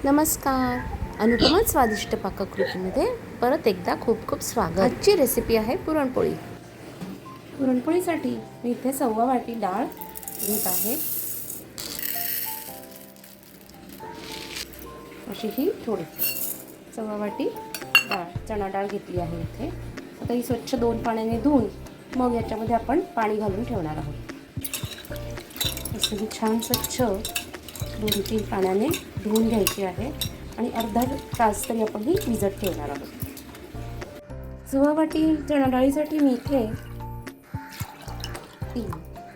नमस्कार. अनुपमा स्वादिष्ट पाककृतीमध्ये परत एकदा खूप खूप स्वागत. आजची रेसिपी आहे पुरणपोळी. पुरणपोळीसाठी मी इथे 1.25 वाटी डाळ घेत आहे. अशी ही थोडी 1.25 वाटी डाळ चणा डाळ घेतली आहे इथे. आता ही स्वच्छ 2 पाण्याने धुवून मग याच्यामध्ये आपण पाणी घालून ठेवणार आहोत. असं ही छान स्वच्छ 2-3 पाण्याने धुवून घ्यायची आहे आणि अर्धा तास तरी आपण ही भिजत ठेवणार आहोत. 1.25 वाटी चणा डाळीसाठी मी इथे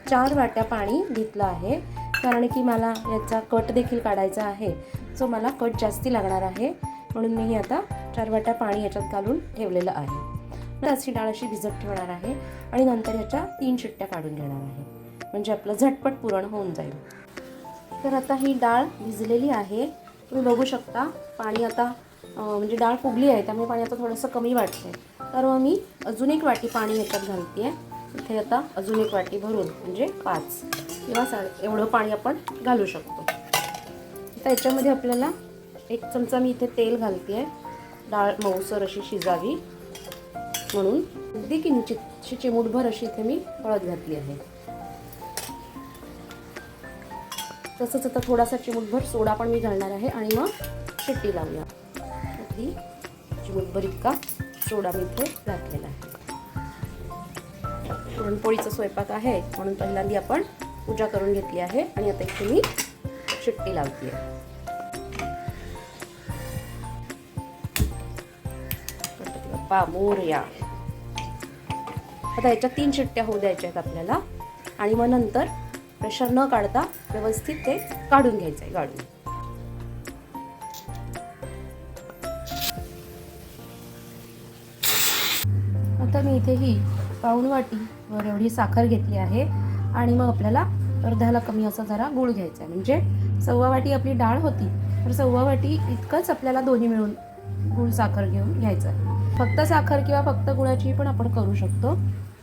4 वाट्या पाणी घेतलं आहे, कारण की मला याचा कट देखील काढायचा आहे. सो मला कट जास्ती लागणार आहे, म्हणून मी आता 4 वाट्या पाणी याच्यात घालून ठेवलेलं आहे. अशी डाळ अशी भिजत ठेवणार आहे आणि नंतर याच्या 3 शिट्ट्या काढून घेणार आहे, म्हणजे आपलं झटपट पुरण होऊन जाईल. तर आता ही डाळ भिजलेली आहे. तुम्ही बघू शकता पाणी आता म्हणजे डाळ फुगली आहे, त्यामुळे पाणी आता थोडंसं कमी वाटतंय. तर मग मी अजून 1 वाटी पाणी याच्यात घालते आहे. इथे आता अजून 1 वाटी भरून म्हणजे 5 किंवा 6 एवढं पाणी आपण घालू शकतो. आता याच्यामध्ये आपल्याला 1 चमचा मी इथे तेल घालते आहे, डाळ मऊसर अशी शिजावी म्हणून. अगदी किंचित चिमूटभर अशी इथे मी हळद घातली आहे. तसंच आता थोडासा चिमूटभर सोडा पण मी घालणार आहे आणि मग शिट्टी लावूया. अगदी चिमूटभर इतका सोडा मी इथे घातलेला आहे. पुरणपोळीचा स्वयंपाक आहे म्हणून पहिल्यांदा आपण पूजा करून घेतली आहे आणि आता इथे मी शिट्टी लावते आहे. गणपती बाप्पा मोरया. आता याच्या 3 शिट्ट्या होऊ द्यायच्या आहेत आपल्याला आणि मग नंतर प्रेशर न काढता व्यवस्थित ते काढून घ्यायचं आहे गाळून. आता मी इथे ही 1 वाटीवर एवढी साखर घेतली आहे आणि मग आपल्याला अर्ध्याला कमी असा जरा गूळ घ्यायचा आहे. म्हणजे 1.25 वाटी आपली डाळ होती, तर 1.25 वाटी इतकंच आपल्याला दोन्ही मिळून गूळ साखर घेऊन घ्यायचं आहे. फक्त साखर किंवा फक्त गुळाची पण आपण करू शकतो,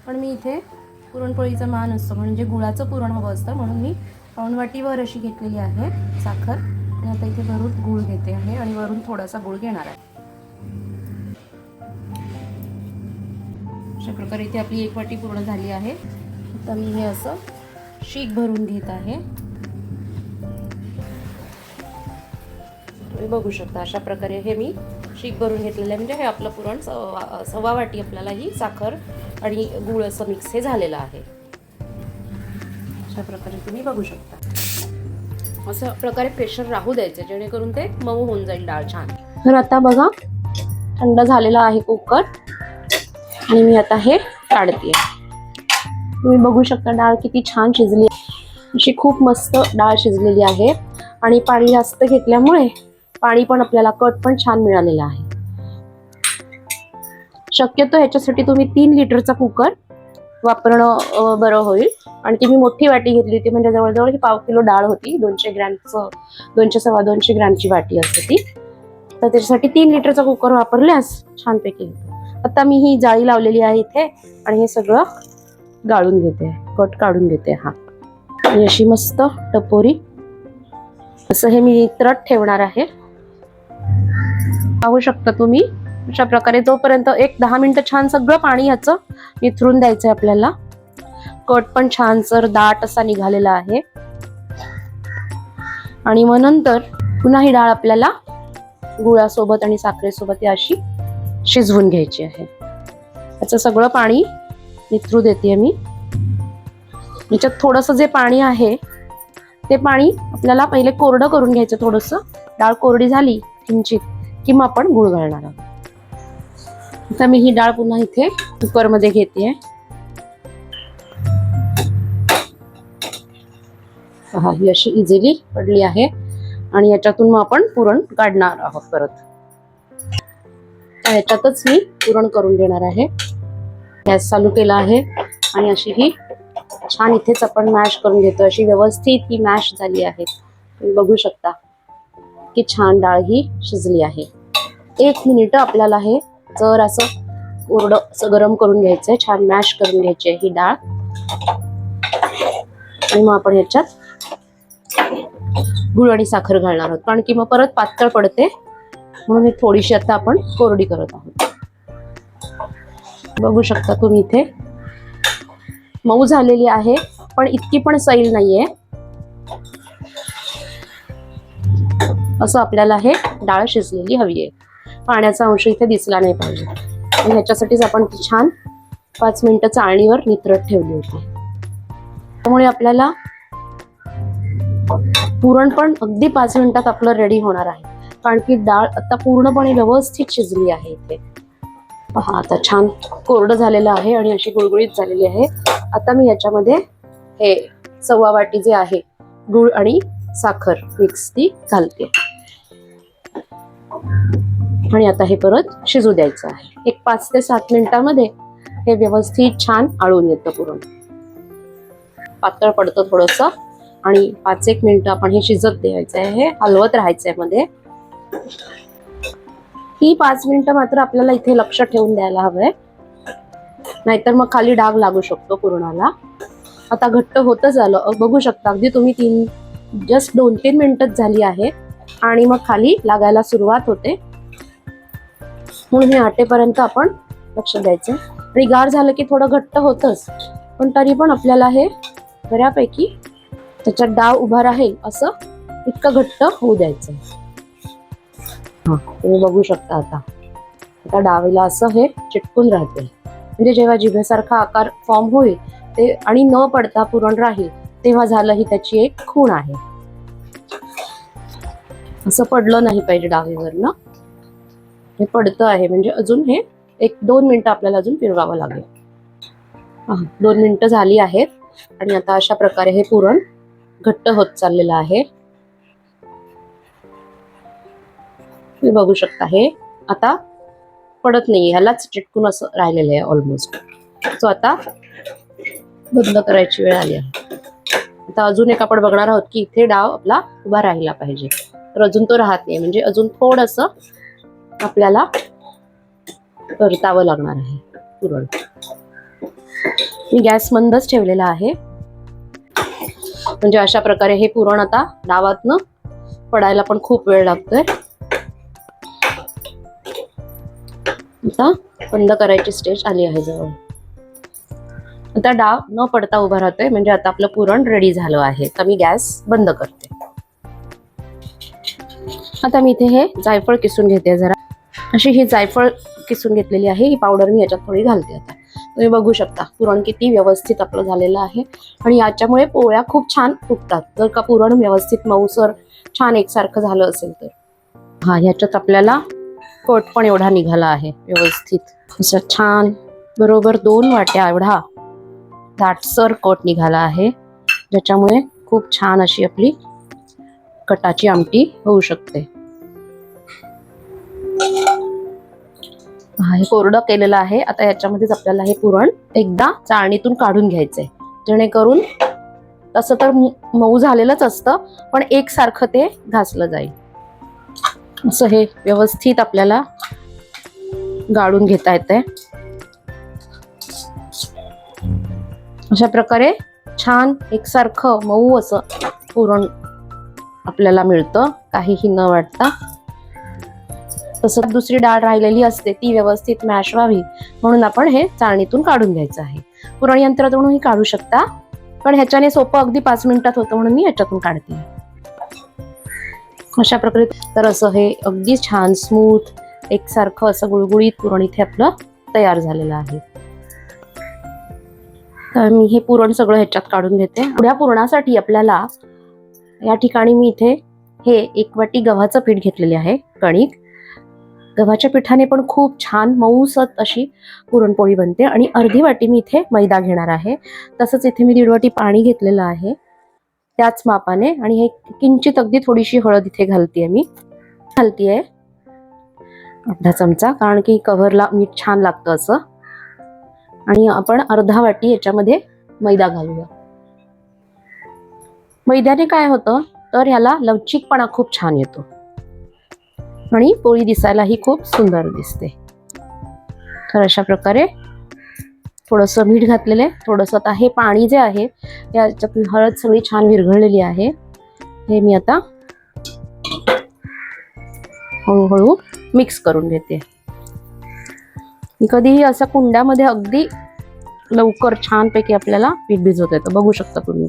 पण मी इथे पुरणपोळीचा मान असतो म्हणजे गुळाचं पुरण हवं असतं, म्हणून मी 1 वाटीवर अशी घेतलेली आहे साखर. आणि आता इथे भरून गूळ घेते आहे आणि वरून थोडासा गूळ घेणार आहे. अशा प्रकारे इथे आपली 1 वाटी पूर्ण झाली आहे. आता मी हे असं शीक भरून घेत आहे. तुम्ही बघू शकता अशा प्रकारे हे मी शीक भरून घेतलेलं आहे. म्हणजे हे आपलं पुरण 1.25 वाटी आपल्याला ही साखर आणि गूळ असं मिक्स हे झालेलं आहे. अशा प्रकारे तुम्ही बघू शकता. असं प्रकारे प्रेशर राहू द्यायचं जेणेकरून ते मऊ होऊन जाईल डाळ छान. तर आता बघा थंड झालेला आहे कुकर आणि मी आता हे काढते. तुम्ही बघू शकता डाळ किती छान शिजली, अशी खूप मस्त डाळ शिजलेली आहे आणि पाणी जास्त घेतल्यामुळे पाणी पण आपल्याला कट पण छान मिळालेला आहे. शक्यतो ह्याच्यासाठी तुम्ही 3 लिटरचा कुकर वापरणं बरं होईल. आणि ती मी मोठी वाटी घेतली होती, म्हणजे जवळजवळ ही 1/2 किलो डाळ होती. 200 ग्रॅमचं 200-250 ग्रॅमची वाटी असते ती. तर त्याच्यासाठी 3 लिटरचा कुकर वापरल्यास छानपैकी होतं. आता मी ही जाळी लावलेली आहे इथे आणि हे सगळं गाळून घेते, कट काढून घेते. हा आणि अशी मस्त टपोरी असं हे मी नितरट ठेवणार आहे. पाहू शकता तुम्ही अशा प्रकारे. तोपर्यंत 10 मिनिटं छान सगळं पाणी ह्याचं निथरून द्यायचंय आपल्याला. कट पण छान सर दाट असा निघालेला आहे. आणि मग नंतर पुन्हा ही डाळ आपल्याला गुळासोबत आणि साखरेसोबत अशी शिजवून घ्यायची आहे. याचं सगळं पाणी निथरू देते मी. याच्यात थोडंसं जे पाणी आहे ते पाणी आपल्याला पहिले कोरडं करून घ्यायचं. थोडंसं डाळ कोरडी झाली किंचित की मग आपण गुळ घालणार आहोत. आता मी ही डाळ पुन्हा इथे कुकरमध्ये घेते. पहा ही अशी इझिली पडली आहे आणि याच्यातून मग आपण पुरण काढणार आहोत परत. याच्यातच मी पुरण करून घेणार आहे. गॅस चालू केला आहे आणि अशी ही छान इथेच आपण मॅश करून घेतो. अशी व्यवस्थित ही मॅश झाली आहे. तुम्ही बघू शकता की छान डाळ ही शिजली आहे. 1 मिनिट आपल्याला हे जर असं कोरडं असं गरम करून घ्यायचंय, छान मॅश करून घ्यायची आहे ही डाळ. आणि मग आपण याच्यात गुळ आणि साखर घालणार आहोत, कारण की मग परत पातळ पडते, म्हणून ही थोडीशी आता आपण कोरडी करत आहोत. बघू शकता तुम्ही इथे मऊ झालेली आहे, पण इतकी पण सैल नाहीये. असं आपल्याला हे डाळ शिजलेली हवी आहे. पाण्याचा अंश इथे दिसला नाही पाहिजे. आणि ह्याच्यासाठीच आपण ती छान 5 मिनिटं चाळणीवर नितरत ठेवली होती. त्यामुळे आपल्याला पुरण पण अगदी 5 मिनिटात आपलं रेडी होणार आहे, कारण की डाळ आता पूर्णपणे व्यवस्थित शिजली आहे. इथे पहा, आता छान कोरडं झालेलं आहे आणि अशी गुळगुळीत झालेली आहे. आता मी याच्यामध्ये हे 1/4 वाटी जे आहे गुळ आणि साखर मिक्स ती घालते आणि आता हे परत शिजू द्यायचं आहे. एक 5 ते 7 मिनिटांमध्ये हे व्यवस्थित छान आळून येतं. पुरण पातळ पडतं थोडंसं आणि 5-1 मिनिटं आपण हे शिजत द्यायचं आहे. हे हलवत राहायचंय मध्ये. ही 5 मिनिटं मात्र आपल्याला इथे लक्ष ठेवून द्यायला हवंय, नाहीतर मग खाली डाग लागू शकतो पुरणाला. आता घट्ट होतच आलं, बघू शकता अगदी तुम्ही जस्ट 2-3 मिनिटच झाली आहे आणि मग खाली लागायला सुरुवात होते. म्हणून हे आटेपर्यंत आपण लक्ष द्यायचं. आणि गार झालं की थोडं घट्ट होतच, पण तरी पण आपल्याला हे बऱ्यापैकी त्याच्यात डाव उभा राहील असं इतकं घट्ट होऊ द्यायचं. तुम्ही बघू शकता आता डावीला असं हे चिटकून राहते, म्हणजे जेव्हा जिभेसारखा आकार फॉर्म होईल ते आणि न पडता पुरण राहील तेव्हा झालं ही त्याची एक खूण आहे. असं पडलं नाही पाहिजे डावीवरनं. हे पडतं आहे म्हणजे अजून हे 1-2 मिनिटं आपल्याला अजून फिरवावं लागेल. 2 मिनिटं झाली आहेत आणि आता अशा प्रकारे हे पुरण घट्ट होत चाललेलं आहे. तुम्ही बघू शकता हे आता पडत नाही, ह्यालाच चिटकून असं राहिलेलं आहे ऑलमोस्ट. सो आता बंद करायची वेळ आली आहे. आता अजून एक आपण बघणार आहोत की इथे डाव आपला उभा राहिला पाहिजे, तर अजून तो राहत नाही, म्हणजे अजून थोडंसं आपल्याला परतावं लागणार आहे पुरण. मी गॅस मंदच ठेवलेला आहे, म्हणजे अशा प्रकारे हे पुरण आता डावातनं पडायला पण खूप वेळ लागतोय. आता बंद करायची स्टेज आली आहे जवळ. आता डाव न पडता उभा राहतोय, म्हणजे आता आपलं पुरण रेडी झालं आहे. तर मी गॅस बंद करते. आता मी इथे हे जायफळ किसून घेते. जरा अशी ही जायफळ किसून घेतलेली आहे, ही पावडर मी याच्यात थोडी घालते. आता तुम्ही बघू शकता पुरण किती व्यवस्थित आपलं झालेलं आहे आणि याच्यामुळे पोळ्या खूप छान फुगतात, जर का पुरण व्यवस्थित मऊसर छान एकसारखं झालं असेल तर. ह्याच्यात आपल्याला कट पण एवढा निघाला आहे व्यवस्थित, असं छान बरोबर 2 वाट्या एवढा दाटसर कट निघाला आहे, ज्याच्यामुळे खूप छान अशी आपली कटाची आमटी होऊ शकते. हे कोरडं केलेलं आहे. आता याच्यामध्येच आपल्याला हे पुरण एकदा चाळणीतून काढून घ्यायचंय, जेणेकरून तसं तर मऊ झालेलंच असतं, पण एकसारखं ते घासलं जाईल. असं हे व्यवस्थित आपल्याला गाळून घेता येतंय. अशा प्रकारे छान एकसारखं मऊ असं पुरण आपल्याला मिळतं, काहीही न वाटता. तसं दुसरी डाळ राहिलेली असते ती व्यवस्थित मॅश व्हावी म्हणून आपण हे चाळणीतून काढून घ्यायचं आहे. पुरण यंत्रातूनही काढू शकता, पण ह्याच्याने सोपं अगदी 5 मिनिटात होतं म्हणून मी ह्याच्यातून काढते. अशा प्रकारे तर असं हे अगदी छान स्मूथ एकसारखं असं गुळगुळीत पुरण इथे आपलं तयार झालेलं आहे. तर मी हे पुरण सगळं ह्याच्यात काढून घेते. पुढ्या पुरणासाठी आपल्याला या ठिकाणी मी इथे हे 1 वाटी गव्हाचं पीठ घेतलेले आहे, कणिक. गव्हाच्या पिठाने पण खूप छान मऊसत अशी पुरणपोळी बनते. आणि अर्धी वाटी मी इथे मैदा घेणार आहे. तसंच इथे मी 1.5 वाटी पाणी घेतलेलं आहे त्याच मापाने. आणि हे किंचित अगदी थोडीशी हळद इथे घालतीये अर्धा चमचा, कारण की कव्हरला मीठ छान लागतं असं. आणि आपण अर्धा वाटी याच्यामध्ये मैदा घालूया. मैद्याने काय होतं तर ह्याला लवचिकपणा खूप छान येतो आणि पोळी दिसायलाही खूप सुंदर दिसते. तर अशा प्रकारे थोडंसं मीठ घातलेलं आहे, थोडंसं आता हे पाणी जे आहे याच्यातून हळद सगळी छान विरघळलेली आहे, हे मी आता हळूहळू मिक्स करून घेते. मी कधीही असं कुंड्यामध्ये अगदी लवकर छानपैकी आपल्याला पीठ भिजवता येतं, बघू शकता तुम्ही.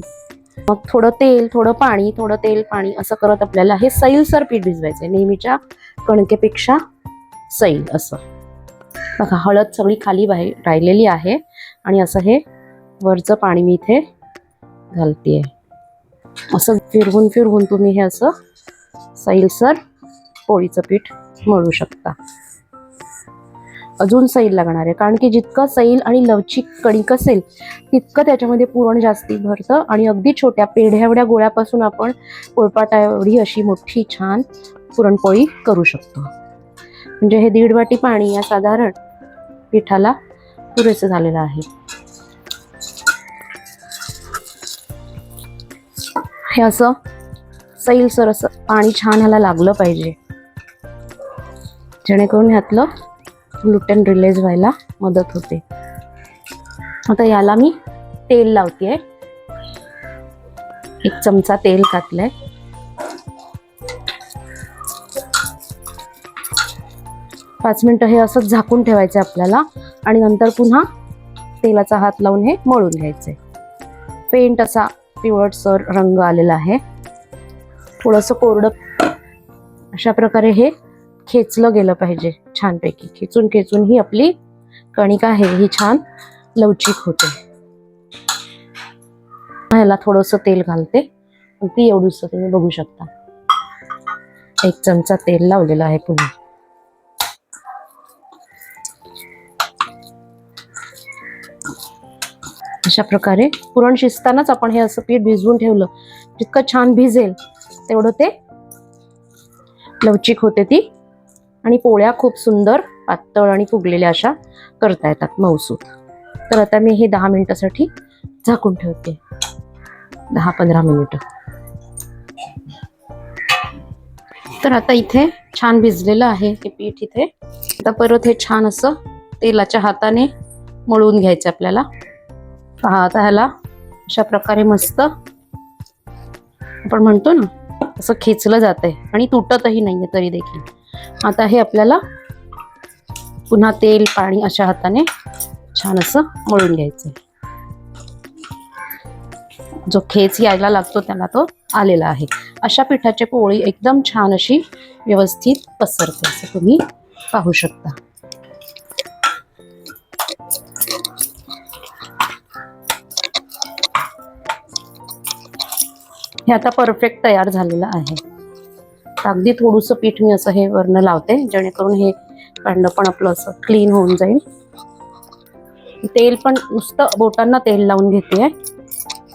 मग थोडं तेल, थोडं पाणी, थोडं तेल पाणी असं करत आपल्याला हे सैलसर पीठ भिजवायचंय, नेहमीच्या कणकेपेक्षा सैल असं. बघा हळद सगळी खाली बाहेर राहिलेली आहे आणि असं हे वरचं पाणी मी इथे घालतेय. असं फिरवून फिरवून तुम्ही हे असं सैलसर पोळीचं पीठ मळू शकता. अजून सैल लागणार आहे, कारण की जितकं सैल आणि लवचिक कणिक असेल तितकं त्याच्यामध्ये पुरण जास्ती भरतं आणि अगदी छोट्या पेढ्या एवढ्या गोळ्यापासून आपण पोळपाटा एवढी अशी मोठी छान पुरणपोळी करू शकतो. म्हणजे हे 1.5 वाटी पाणी या साधारण पिठाला पुरेसं झालेलं आहे. हे असं सैलसर असं पाणी छान ह्याला लागलं पाहिजे, जेणेकरून ह्यातलं ग्लुटेन रिलीज व्हायला मदत होते. आता याला मी तेल लावतेय. 1 चमचा तेल घातलंय. पाच मिनिटं हे असं झाकून ठेवायचं आपल्याला आणि नंतर पुन्हा तेलाचा हात लावून हे मळून घ्यायचे. पेंट असा पिवळसर रंग आलेला आहे, थोडंसं कोरडं. अशा प्रकारे हे खेचलं गेलं पाहिजे छानपैकी. खेचून खेचून ही आपली कणिक आहे ही छान लवचिक होते. ह्याला थोडंसं तेल घालते, ती एवढंच तुम्ही बघू शकता. 1 चमचा तेल लावलेलं आहे पुन्हा. अशा प्रकारे पुरण शिजतानाच आपण हे असं पीठ भिजवून ठेवलं, जितकं छान भिजेल तेवढं ते लवचिक होते ती आणि पोळ्या खूप सुंदर पातळ आणि फुगलेल्या अशा करता येतात मऊसूत. तर आता मी हे 10 मिनिटासाठी झाकून ठेवते, 10-15 मिनिटं. तर आता इथे छान भिजलेलं आहे हे पीठ. इथे आता परत हे छान असं तेलाच्या हाताने मळून घ्यायचं आपल्याला. पहा आता ह्याला अशा प्रकारे मस्त आपण म्हणतो ना असं खेचलं जातंय आणि तुटतही नाहीये तरी देखील. आता हे आपल्याला पुन्हा तेल पाणी अशा हाताने छान असं मळून घ्यायचंय. जो खेच यायला लागतो त्याला तो आलेला आहे. अशा पिठाची पोळी एकदम छान अशी व्यवस्थित पसरते, असं तुम्ही पाहू शकता. हे आता परफेक्ट तयार झालेलं आहे. अगदी थोडंसं पीठ मी असं हे वरनं लावते, जेणेकरून हे कांडं पण आपलं असं क्लीन होऊन जाईल. तेल पण नुसतं बोटांना तेल लावून घेते,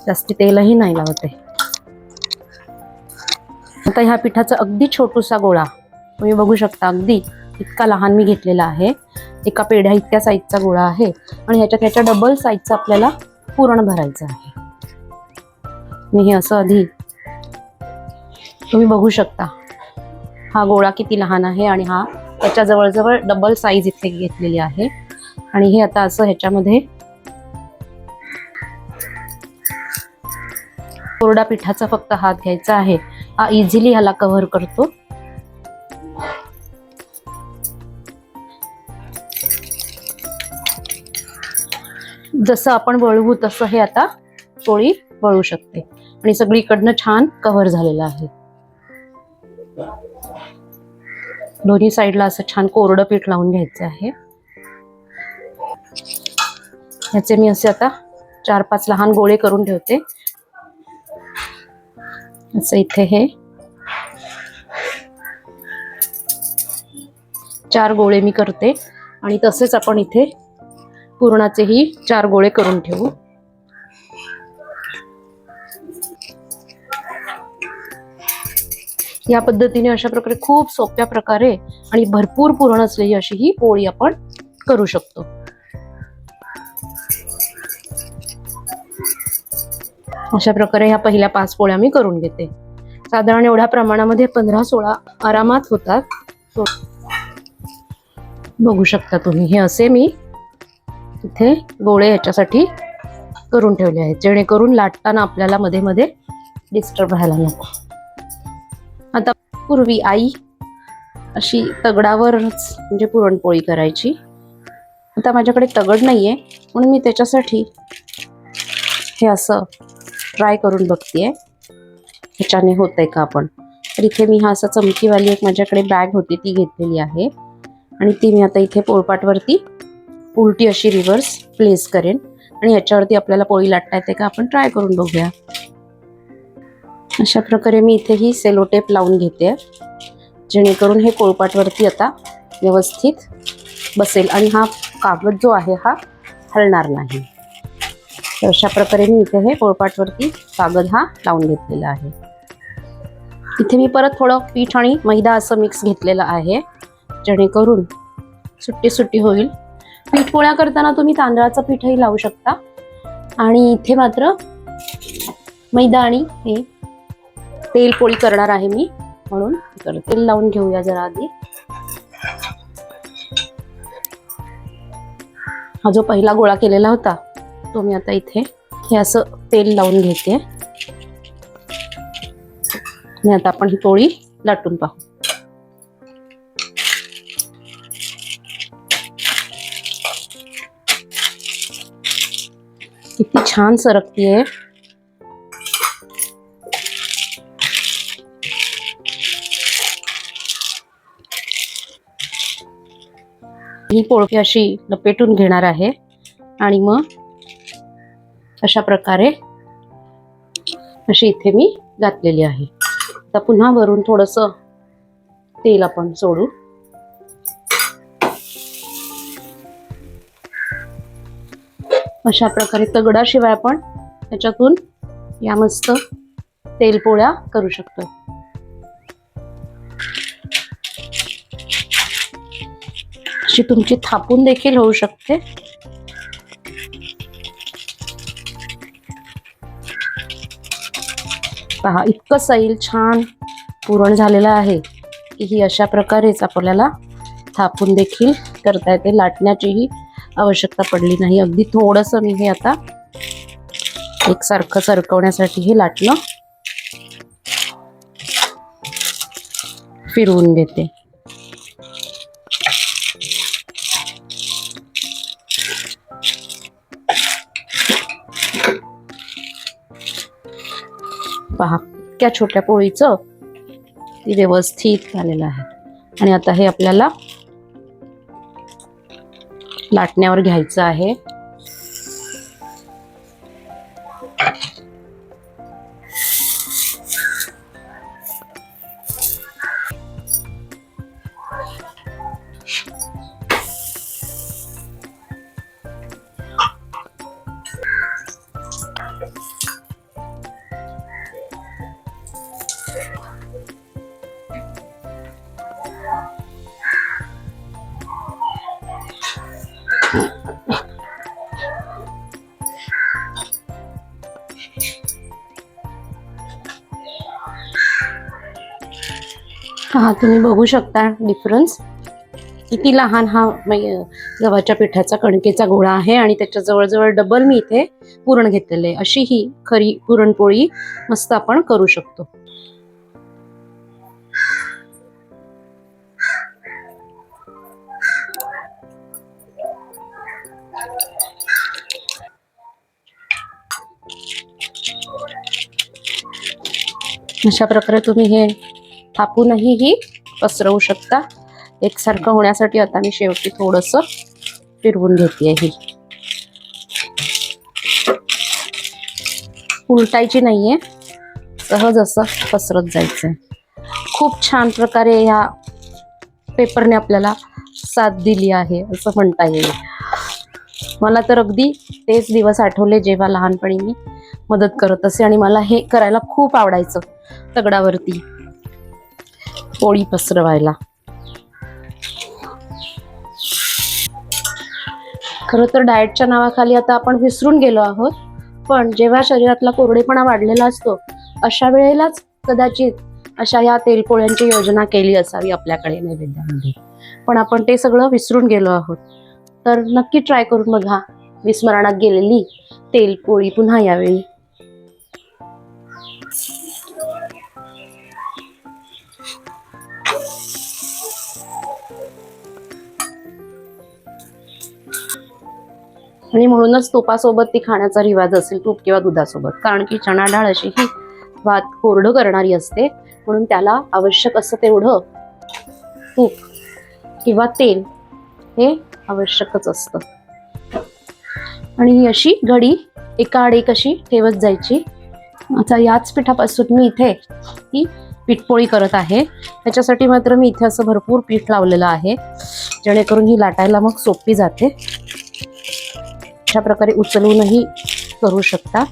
जास्ती तेलही नाही लावते. आता ह्या पिठाचा अगदी छोटूसा गोळा तुम्ही बघू शकता, अगदी इतका लहान मी घेतलेला आहे. एका पेढ्या इतक्या साईजचा गोळा आहे आणि ह्याच्या डबल साईजचा आपल्याला पुरण भरायचं आहे. मी हे असं आधी तुम्ही बघू शकता, हा गोळा किती लहान आहे आणि हा त्याच्या जवळजवळ डबल साईज इथे घेतलेली आहे. आणि हे आता असं ह्याच्यामध्ये कोरडा पिठाचा फक्त हात घ्यायचा आहे. हा इझिली ह्याला कव्हर करतो. जसं आपण वळवू तसं हे आता पोळी वळू शकते आणि सगळीकडनं छान कव्हर झालेलं आहे. दोन्ही साईडला असं छान कोरडं पीठ लावून घ्यायचं आहे. ह्याचे मी असे आता 4-5 लहान गोळे करून ठेवते. असं इथे हे 4 गोळे मी करते आणि तसेच आपण इथे पुरणाचेही 4 गोळे करून ठेवू. या पद्धतीने अशा प्रकारे खूप सोप्या प्रकारे आणि भरपूर पुरण असलेली अशी ही पोळी आपण करू शकतो. अशा प्रकारे ह्या पहिल्या 5 पोळ्या मी करून घेते. साधारण एवढ्या प्रमाणामध्ये 15-16 आरामात होतात. बघू शकता तुम्ही, हे असे मी इथे गोळे ह्याच्यासाठी करून ठेवले आहेत, जेणेकरून लाटताना आपल्याला मध्ये मध्ये डिस्टर्ब व्हायला नको. आता पूर्वी आई अशी तगडावरच म्हणजे पुरणपोळी करायची. आता माझ्याकडे तगड नाहीये म्हणून मी त्याच्यासाठी हे असं ट्राय करून बघतेय ह्याच्याने होतंय का आपण. तर इथे मी हा असा चमकीवाली एक माझ्याकडे बॅग होती ती घेतलेली आहे आणि ती मी आता इथे पोळपाटवरती उलटी अशी रिव्हर्स प्लेस करेन आणि ह्याच्यावरती आपल्याला पोळी लाटता येते का आपण ट्राय करून बघूया. अशा प्रकारे मी इथे ही सेलो टेप लावून घेते जेणेकरून हे पोळपाटवरती आता व्यवस्थित बसेल आणि हा कागद जो आहे हा हलणार नाही. तर अशा प्रकारे मी इथे हे पोळपाटवरती कागद हा लावून घेतलेला आहे. इथे मी परत थोडं पीठ आणि मैदा असं मिक्स घेतलेलं आहे जेणेकरून सुट्टी सुट्टी होईल. पीठ पोळ्या करताना तुम्ही तांदळाचं पीठही लावू शकता आणि इथे मात्र मैदा आणि हे तेल पोळी करणार आहे मी म्हणून तेल लावून घेऊया जरा आधी. हा जो पहिला गोळा केलेला होता तो मी आता इथे हे असं तेल लावून घेते आणि आता आपण ही पोळी लाटून पाहू. किती छान सरकतीये. ही पोळी अशी लपेटून घेणार आहे आणि मग अशा प्रकारे अशी इथे मी घातलेली आहे. आता पुन्हा वरून थोडंसं तेल आपण सोडू. अशा प्रकारे तगडाशिवाय आपण त्याच्यातून या मस्त तेल पोळ्या करू शकतो. अशी तुमची थापून देखील होऊ शकते. पहा इतकं सैल छान पुरण झालेलं आहे की ही अशा प्रकारेच आपल्याला थापून देखील करता येते. लाटण्याचीही आवश्यकता पडली नाही. अगदी थोडंसं मी हे आता एकसारखं सरकवण्यासाठी हे लाटणं फिरवून घेते. पहा इतक्या छोट्या पोळीचं ती व्यवस्थित झालेलं आहे आणि आता हे आपल्याला लाटण्यावर घ्यायचं आहे. हा तुम्ही बघू शकता डिफरन्स. किती लहान हा गव्हाच्या पिठाचा कणकेचा गोळा आहे आणि त्याच्या जवळजवळ डबल मी इथे पुरण घेतलेले. अशी ही खरी पुरणपोळी मस्त आपण करू शकतो. अशा प्रकारे तुम्ही हे थापूनही ही पसरवू शकता. एकसारखं होण्यासाठी आता मी शेवटी थोडंसं फिरवून घेते. ही उलटायची नाहीये, सहज असं पसरत जायचंय. खूप छान प्रकारे ह्या पेपरने आपल्याला साथ दिली आहे असं म्हणता येईल. मला तर अगदी तेच दिवस आठवले जेव्हा लहानपणी मी मदत करत असे आणि मला हे करायला खूप आवडायचं. तगडावरती पोळी पसरवायला. खरं तर डाएटच्या नावाखाली आता आपण विसरून गेलो आहोत. पण जेव्हा शरीरातला कोरडेपणा वाढलेला असतो अशा वेळेलाच कदाचित अशा या तेलपोळ्यांची योजना केली असावी आपल्याकडे नैवेद्यामध्ये. पण आपण ते सगळं विसरून गेलो आहोत. तर नक्की ट्राय करून बघा विस्मरणात गेलेली तेलपोळी पुन्हा यावेळी. आणि म्हणूनच तुपासोबत ती खाण्याचा रिवाज असेल, तूप किंवा दुधासोबत. कारण की चणा डाळ अशी ही भात कोरडं करणारी असते, म्हणून त्याला आवश्यक असं तेवढं तूप किंवा तेल हे आवश्यकच असतं. आणि ही अशी घडी एका आड एक अशी ठेवत जायची. आता याच पिठापासून मी इथे ही पीठपोळी करत आहे. त्याच्यासाठी मात्र मी इथे असं भरपूर पीठ लावलेलं आहे, जेणेकरून ही लाटायला मग सोपी जाते. अशा प्रकारे उचलूनही करू शकता.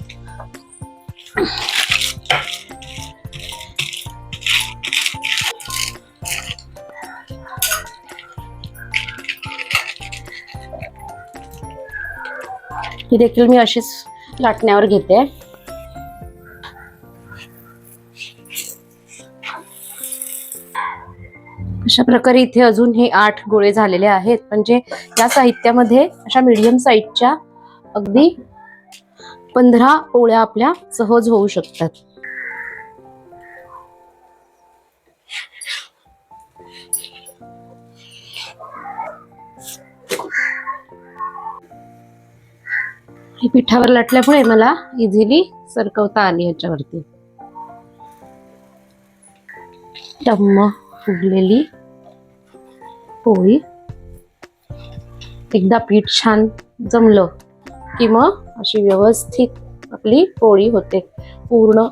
ही देखील मी अशीच लाटण्यावर घेते. अशा प्रकारे इथे अजून हे 8 गोळे झालेले आहेत. म्हणजे या साहित्यामध्ये अशा मीडियम साईजच्या अगदी 15 पोळ्या आपल्या सहज होऊ शकतात. ही पिठावर लाटल्यामुळे मला इझिली सरकवता आली ह्याच्यावरती. टम्म फुगलेली पोळी. एकदा पीठ छान जमलं की मग अशी व्यवस्थित आपली पोळी होते पूर्ण.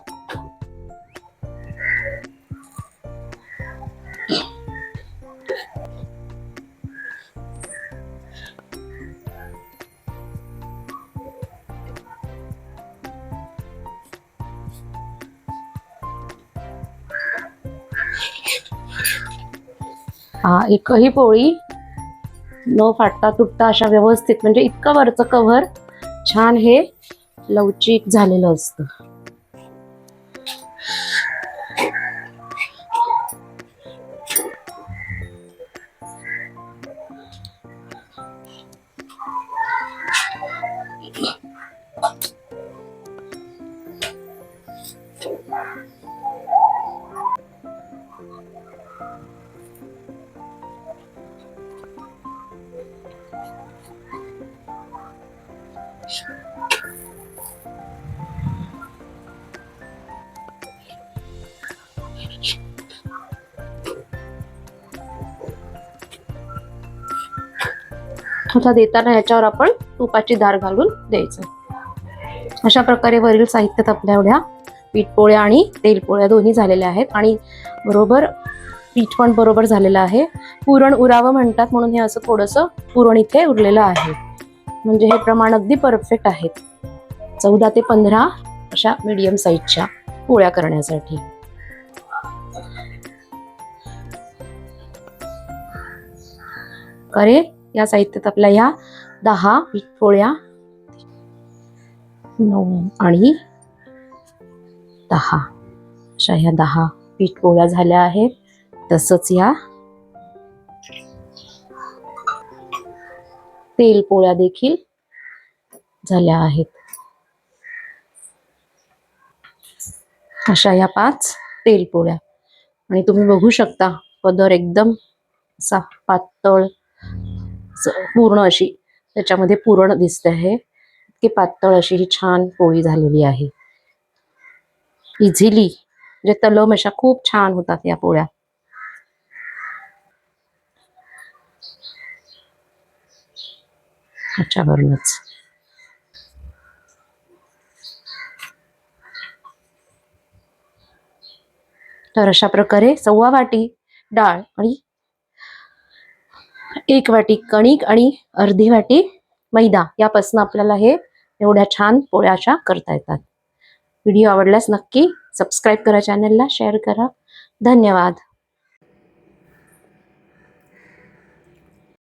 एकही पोळी न फाटता तुटता अशा व्यवस्थित, म्हणजे इतकं वरचं कव्हर छान हे लवचिक झालेलं असतं. आता देताना याच्यावर आपण तुपाची धार घालून द्यायचं. अशा प्रकारे वरील साहित्यात आपल्या एवढ्या पीठपोळ्या आणि तेलपोळ्या दोन्ही झालेल्या आहेत. आणि बरोबर पीठ पण बरोबर झालेलं आहे. पुरण उरावं म्हणतात, म्हणून हे असं थोडंसं पुरण इथे उरलेलं आहे. म्हणजे हे प्रमाण अगदी परफेक्ट आहेत. 14 ते 15 अशा मीडियम साईजच्या पोळ्या करण्यासाठी. करे या साहित्यात आपल्या ह्या 10 पीठपोळ्या, 9 आणि 10 अशा ह्या 10 पीठपोळ्या झाल्या आहेत. तसंच या तेलपोळ्या देखील झाल्या आहेत. अशा या 5 तेलपोळ्या. आणि तुम्ही बघू शकता पदर एकदम असा पातळ, पूर्ण अशी त्याच्यामध्ये पुरण दिसते आहे. इतकी पातळ अशी ही छान पोळी झालेली आहे. इझिली म्हणजे तलम अशा खूप छान होतात या पोळ्या. ह्याच्यावरूनच तर अशा प्रकारे 1/4 वाटी डाळ आणि 1 वाटी कणिक आणि अर्धी वाटी मैदा यापासून आपल्याला हे एवढ्या छान पोळ्या अशा करता येतात. व्हिडिओ आवडल्यास नक्की सबस्क्राईब करा चॅनलला, शेअर करा. धन्यवाद.